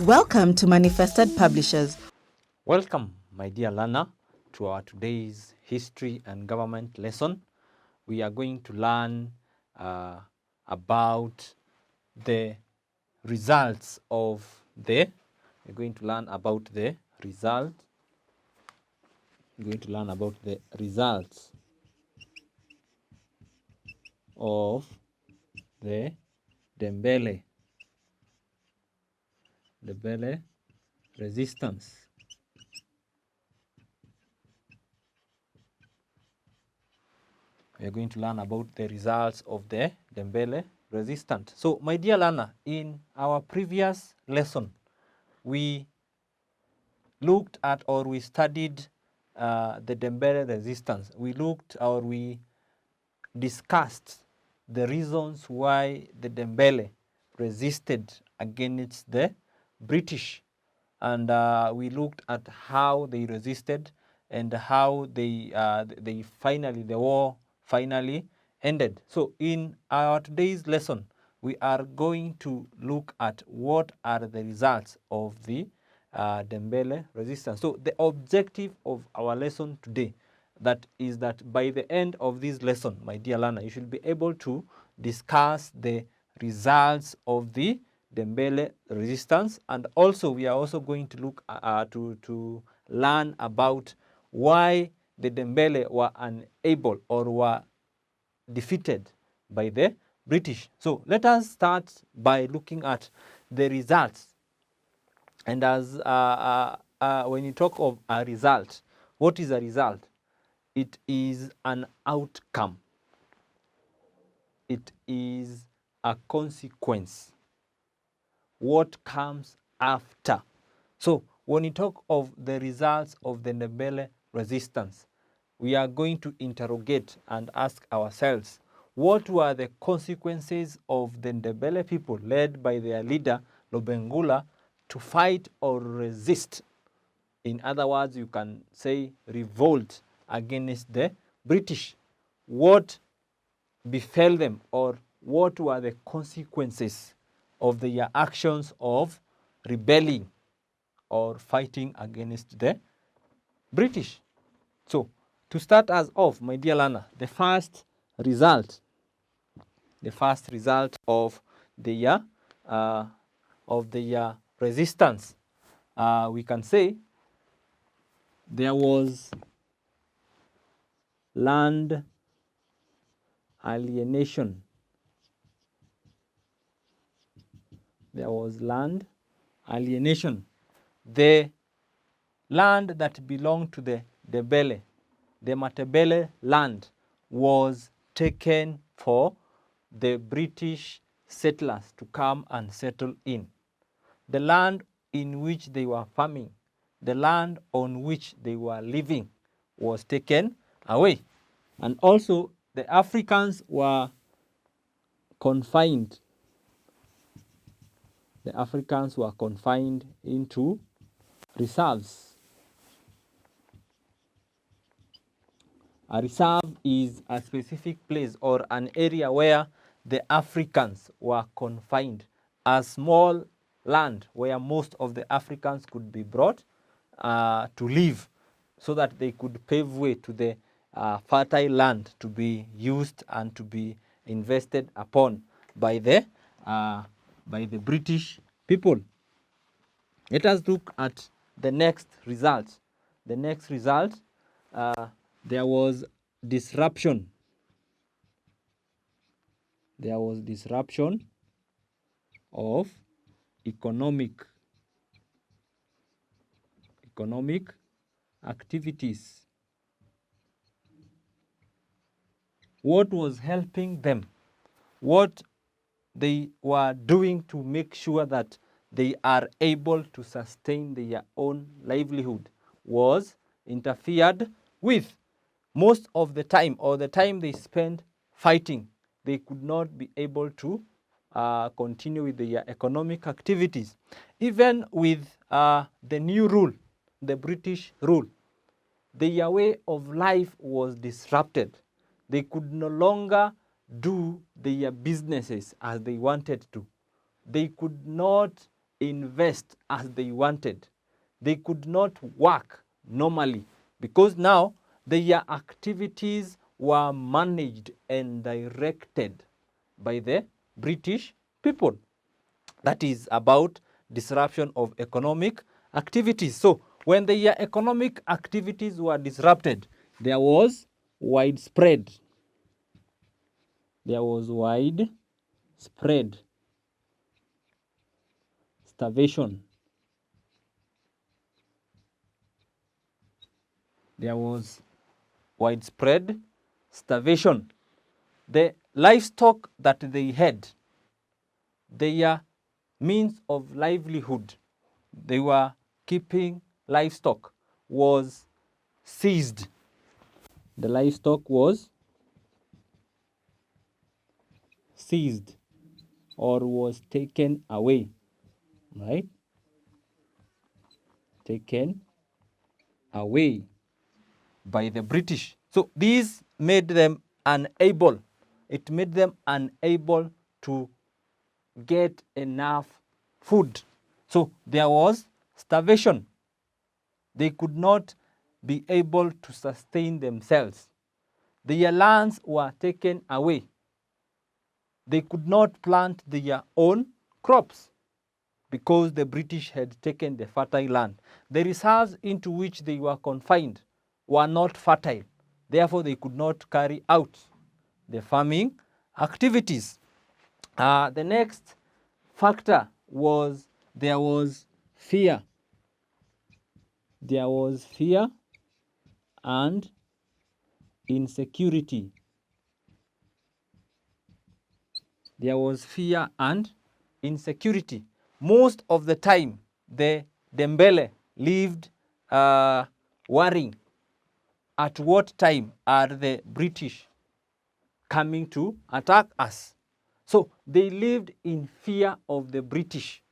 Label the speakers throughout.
Speaker 1: Welcome to Manifested Publishers.
Speaker 2: Welcome, my dear learner, to our today's history and government lesson. We are going to learn about the results of the. We're going to learn about the result. We're going to learn about the results of the Ndebele resistance. We are going to learn about the results of the Ndebele resistance. So, my dear learner, in our previous lesson, we looked at or we studied the Ndebele resistance. We looked or we discussed the reasons why the Ndebele resisted against the British, and we looked at how they resisted and how the war finally ended. So in our today's lesson, we are going to look at what are the results of the Ndebele resistance. So the objective of our lesson today is that by the end of this lesson, my dear learner, you should be able to discuss the results of the Ndebele resistance, and also we are also going to look to learn about why the Ndebele were unable or were defeated by the British. So let us start by looking at the results. And as when you talk of a result, what is a result? It is an outcome. It is a consequence. What comes after. So when you talk of the results of the Ndebele resistance, we are going to interrogate and ask ourselves, what were the consequences of the Ndebele people led by their leader Lobengula to fight or resist? In other words, you can say revolt against the British. What befell them, or what were the consequences of their actions of rebelling or fighting against the British? So, to start us off, my dear learner, the first result of the resistance, we can say there was land alienation. There was land alienation. The land that belonged to the Ndebele, the Matebele land, was taken for the British settlers to come and settle in. The land in which they were farming, the land on which they were living, was taken away. And also the Africans were confined. The Africans were confined into reserves. A reserve is a specific place or an area where the Africans were confined, a small land where most of the Africans could be brought to live, so that they could pave way to the fertile land to be used and to be invested upon by the British people. Let us look at the next result. The next result, there was disruption. There was disruption of economic activities. What was helping them? What they were doing to make sure that they are able to sustain their own livelihood was interfered with. Most of the time, or the time they spent fighting, they could not be able to continue with their economic activities. Even with the new rule, the British rule, their way of life was disrupted. They could no longer do their businesses as they wanted to. They could not invest as they wanted. They could not work normally because now their activities were managed and directed by the British people. That is about disruption of economic activities. So when the economic activities were disrupted, there was widespread starvation. There was widespread starvation. The livestock that they had, their means of livelihood, they were keeping livestock, was seized. The livestock was seized or was taken away, right? Taken away by the British. So these made them unable. It made them unable to get enough food. So there was starvation. They could not be able to sustain themselves. Their lands were taken away. They could not plant their own crops because the British had taken the fertile land. The reserves into which they were confined were not fertile. Therefore, they could not carry out the farming activities. The next factor was there was fear. There was fear and insecurity. There was fear and insecurity. Most of the time, the Ndebele lived worrying at what time are the British coming to attack us. So they lived in fear of the British.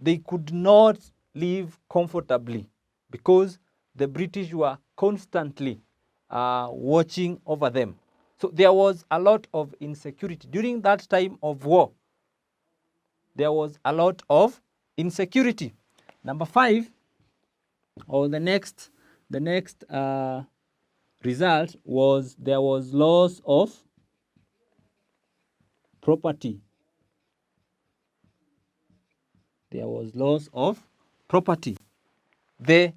Speaker 2: They could not live comfortably because the British were constantly watching over them. So there was a lot of insecurity. During that time of war, there was a lot of insecurity. Number 5, or the next result was there was loss of property. There was loss of property. The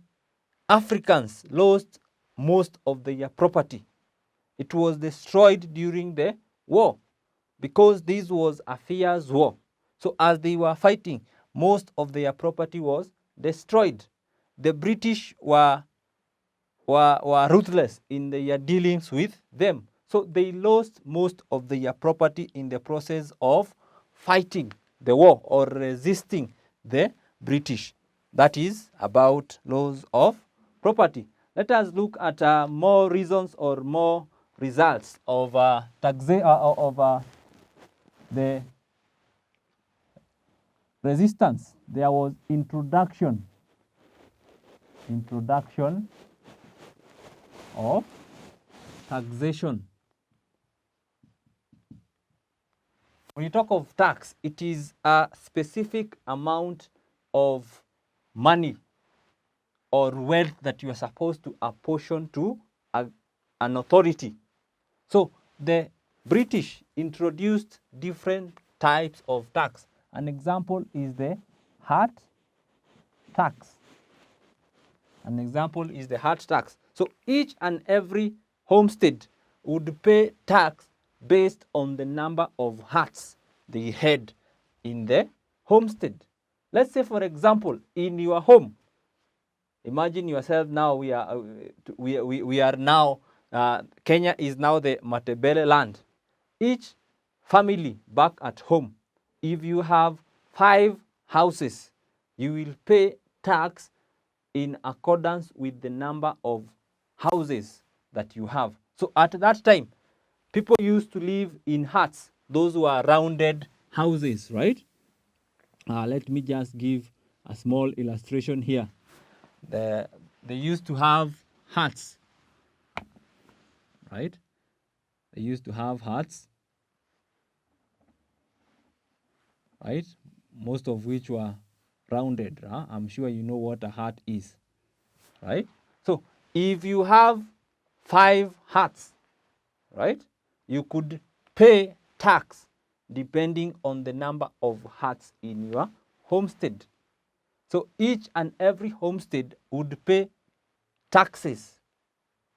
Speaker 2: Africans lost most of their property. It was destroyed during the war because this was a fierce war. So as they were fighting, most of their property was destroyed. The British were ruthless in their dealings with them. So they lost most of their property in the process of fighting the war or resisting the British. That is about loss of property. Let us look at more reasons or more results of the resistance. There was introduction of taxation. When you talk of tax, it is a specific amount of money or wealth that you are supposed to apportion to an authority. So the British introduced different types of tax. An example is the hat tax. So each and every homestead would pay tax based on the number of hats they had in the homestead. Let's say, for example, in your home, imagine yourself now, we are now, Kenya is now the Ndebele land. Each family back at home, if you have 5 houses, you will pay tax in accordance with the number of houses that you have. So at that time, people used to live in huts. Those were rounded houses, right? Let me just give a small illustration here. They used to have huts, right? They used to have huts, right? most of which were rounded. I'm sure you know what a hut is, right? So if you have 5 huts, right, you could pay tax depending on the number of huts in your homestead. So each and every homestead would pay taxes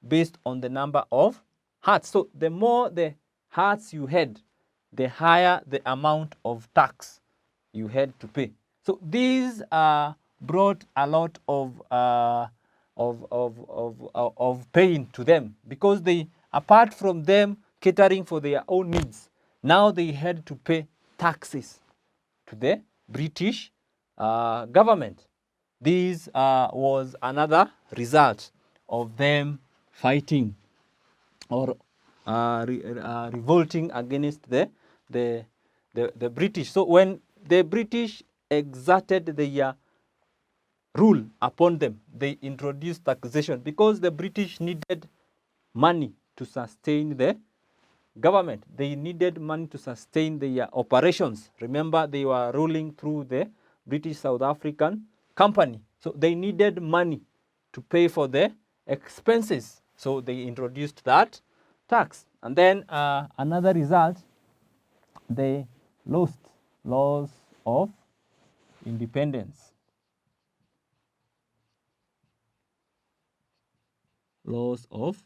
Speaker 2: based on the number of huts. So the more the huts you had, the higher the amount of tax you had to pay. So these brought a lot of pain to them, because they, apart from them catering for their own needs, now they had to pay taxes to the British government. This was another result of them fighting or revolting against the British. So when the British exerted their rule upon them, they introduced taxation, because the British needed money to sustain the government. They needed money to sustain their operations. Remember, they were ruling through the British South African Company. So they needed money to pay for the expenses. So they introduced that tax. And then another result, they lost laws of independence. Laws of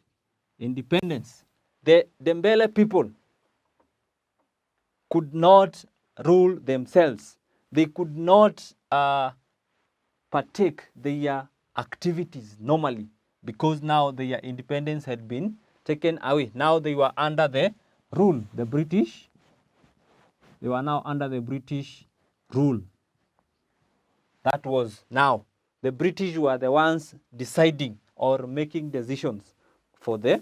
Speaker 2: independence. The Ndebele people could not rule themselves. They could not partake their activities normally, because now their independence had been taken away. Now they were under the rule, the British. They were now under the British rule. That was now. The British were the ones deciding or making decisions for the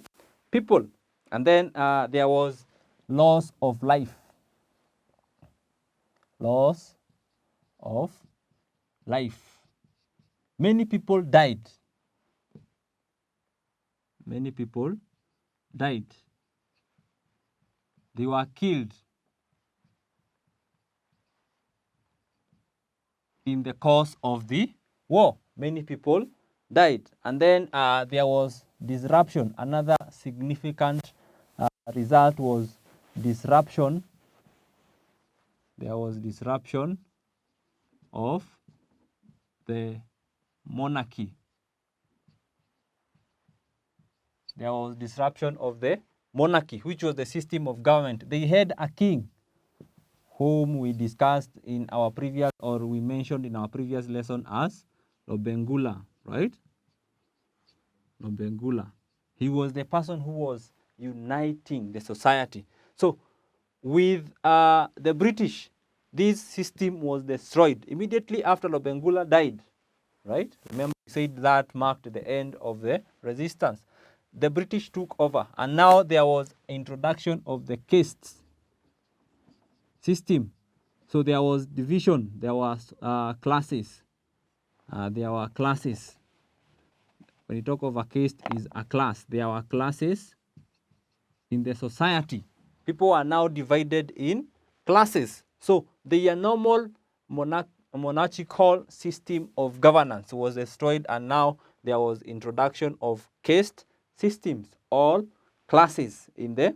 Speaker 2: people. And then there was loss of life. Loss of life. Many people died. Many people died. They were killed in the course of the war. Many people died. And then there was disruption. Another significant result was disruption. There was disruption of the monarchy. There was disruption of the monarchy, which was the system of government. They had a king, whom we discussed in our previous, or we mentioned in our previous lesson as Lobengula, right? Lobengula. He was the person who was uniting the society. So with the British, this system was destroyed immediately after Lobengula died, right? Remember, we said that marked the end of the resistance. The British took over, and now there was introduction of the caste system. So there was division, there was classes. There were classes. When you talk of a caste, is a class. There were classes in the society. People are now divided in classes. So the normal monarchical system of governance was destroyed, and now there was introduction of caste systems, all classes in the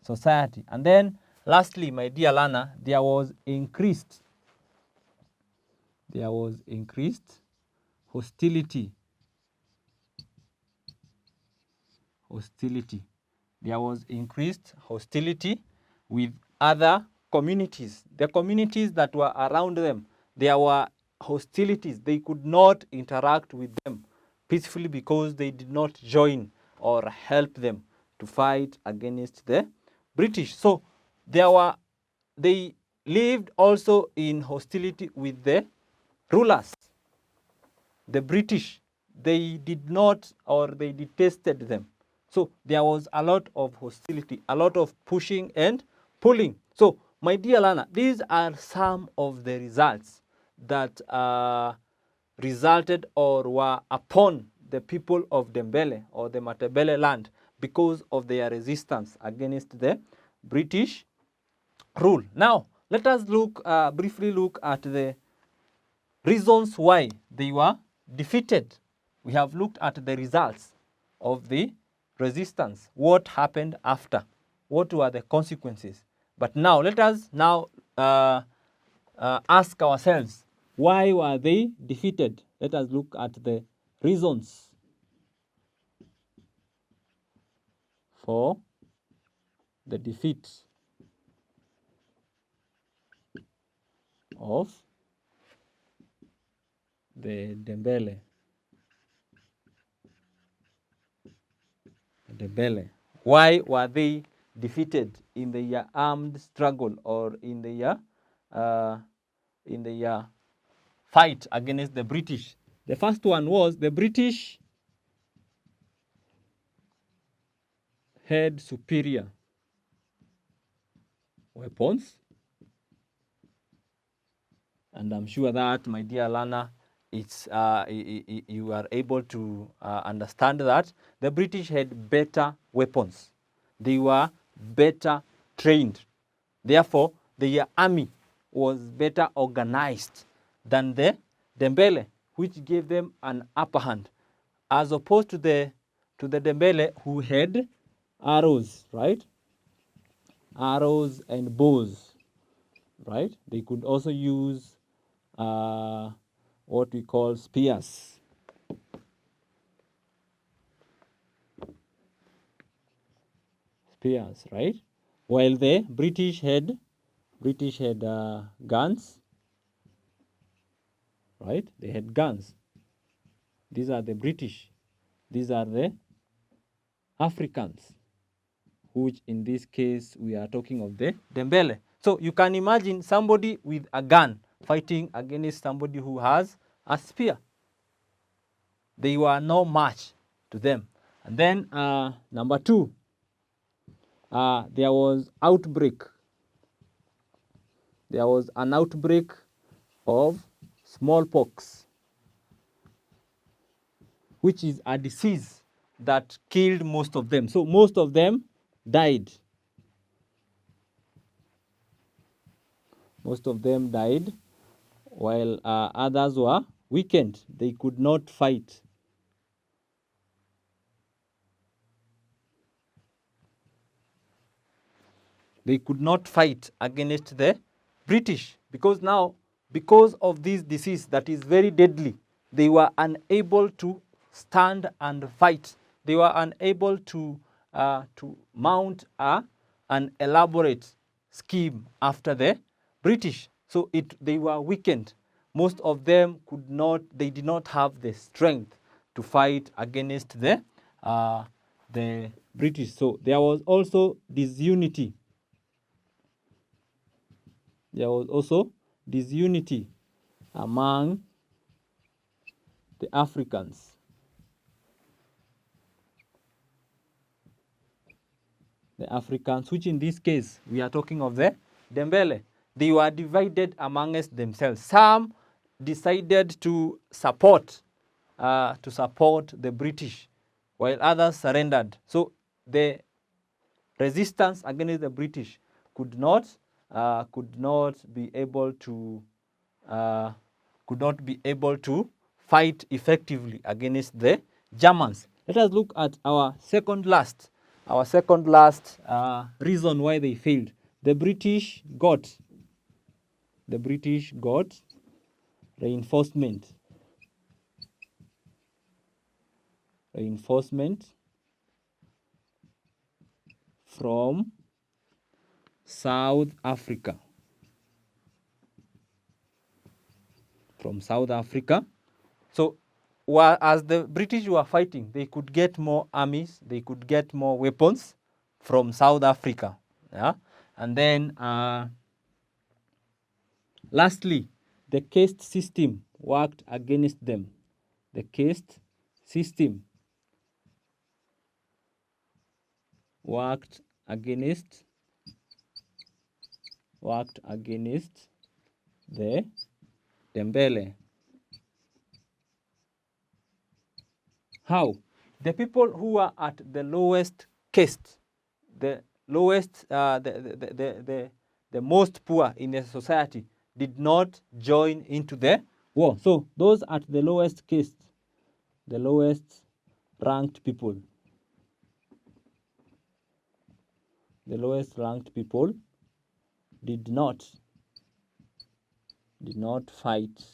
Speaker 2: society. And then lastly, my dear learner, there was increased hostility. There was increased hostility with other communities. The communities that were around them, there were hostilities. They could not interact with them peacefully, because they did not join or help them to fight against the British. So they lived also in hostility with the rulers. The British, they did not, or they detested them. So there was a lot of hostility, a lot of pushing and pulling. So my dear learner, these are some of the results that resulted or were upon the people of Ndebele or the Matabele land, because of their resistance against the British rule. Now, let us briefly look at the reasons why they were defeated. We have looked at the results of the resistance, what happened after, what were the consequences. But now let us ask ourselves, why were they defeated? Let us look at the reasons for the defeat of the Ndebele. Why were they defeated in the armed struggle or in the fight against the British? The first one was the British had superior weapons, and I'm sure that, my dear learner, it's you are able to understand that the British had better weapons. They were better trained. Therefore, the army was better organized than the Ndebele, which gave them an upper hand, as opposed to the Ndebele, who had arrows, right? Arrows and bows, right? They could also use what we call spears. Spears, right? While the British had guns, right? They had guns. These are the British. These are the Africans, which in this case we are talking of the Ndebele. So you can imagine somebody with a gun fighting against somebody who has a spear. They were no match to them. And then number two, there was outbreak. There was an outbreak of smallpox, which is a disease that killed most of them. So most of them died. Most of them died, while others were weakened. They could not fight. They could not fight against the British because now, because of this disease that is very deadly, they were unable to stand and fight. They were unable to mount an elaborate scheme after the British. So they were weakened. Most of them they did not have the strength to fight against the British. So there was also disunity. There was also disunity among the Africans. The Africans, which in this case, we are talking of the Ndebele. They were divided amongst themselves. Some decided to support the British, while others surrendered. So the resistance against the British could not be able to fight effectively against the Germans. Let us look at our second last reason why they failed. The British got reinforcement from South Africa. So as the British were fighting, they could get more armies, they could get more weapons from South Africa. Yeah? And then lastly, the caste system worked against them. The caste system worked against the Ndebele. How? The people who are at the lowest caste, the lowest, the most poor in the society did not join into the war. So those at the lowest caste, the lowest ranked people, the lowest ranked people did not fight,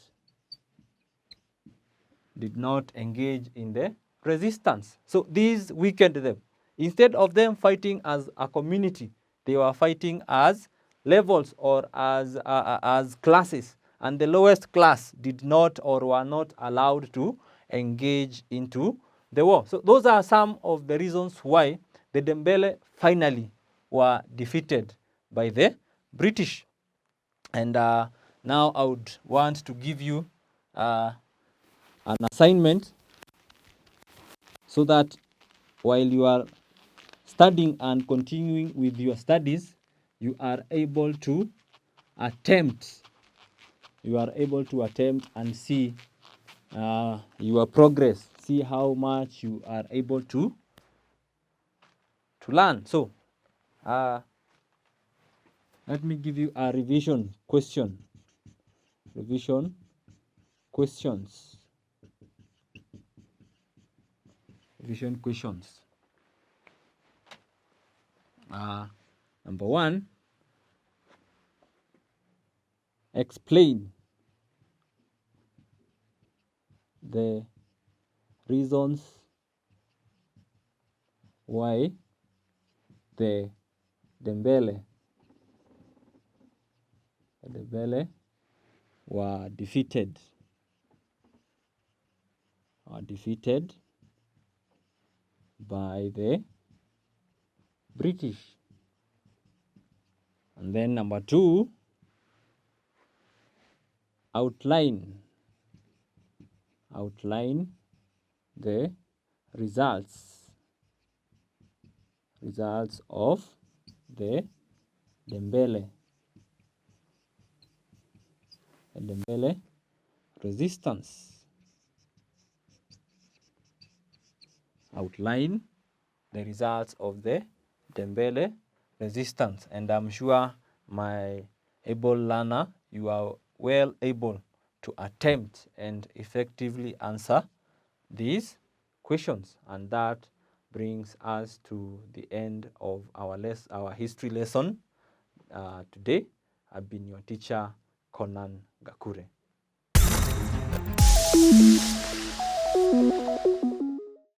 Speaker 2: did not engage in the resistance. So these weakened them. Instead of them fighting as a community, they were fighting as levels or as classes, and the lowest class did not or were not allowed to engage into the war. So those are some of the reasons why the Ndebele finally were defeated by the British. And now I would want to give you an assignment so that while you are studying and continuing with your studies, you are able to attempt and see your progress, see how much you are able to learn. So let me give you a revision question. Revision questions. Revision questions. Number 1, explain the reasons why the Ndebele were defeated by the British. And then number 2, outline the results of the Ndebele resistance. Outline the results of the Ndebele resistance. And I'm sure, my able learner, you are well able to attempt and effectively answer these questions. And that brings us to the end of our history lesson today. I've been your teacher, Conan Gakure.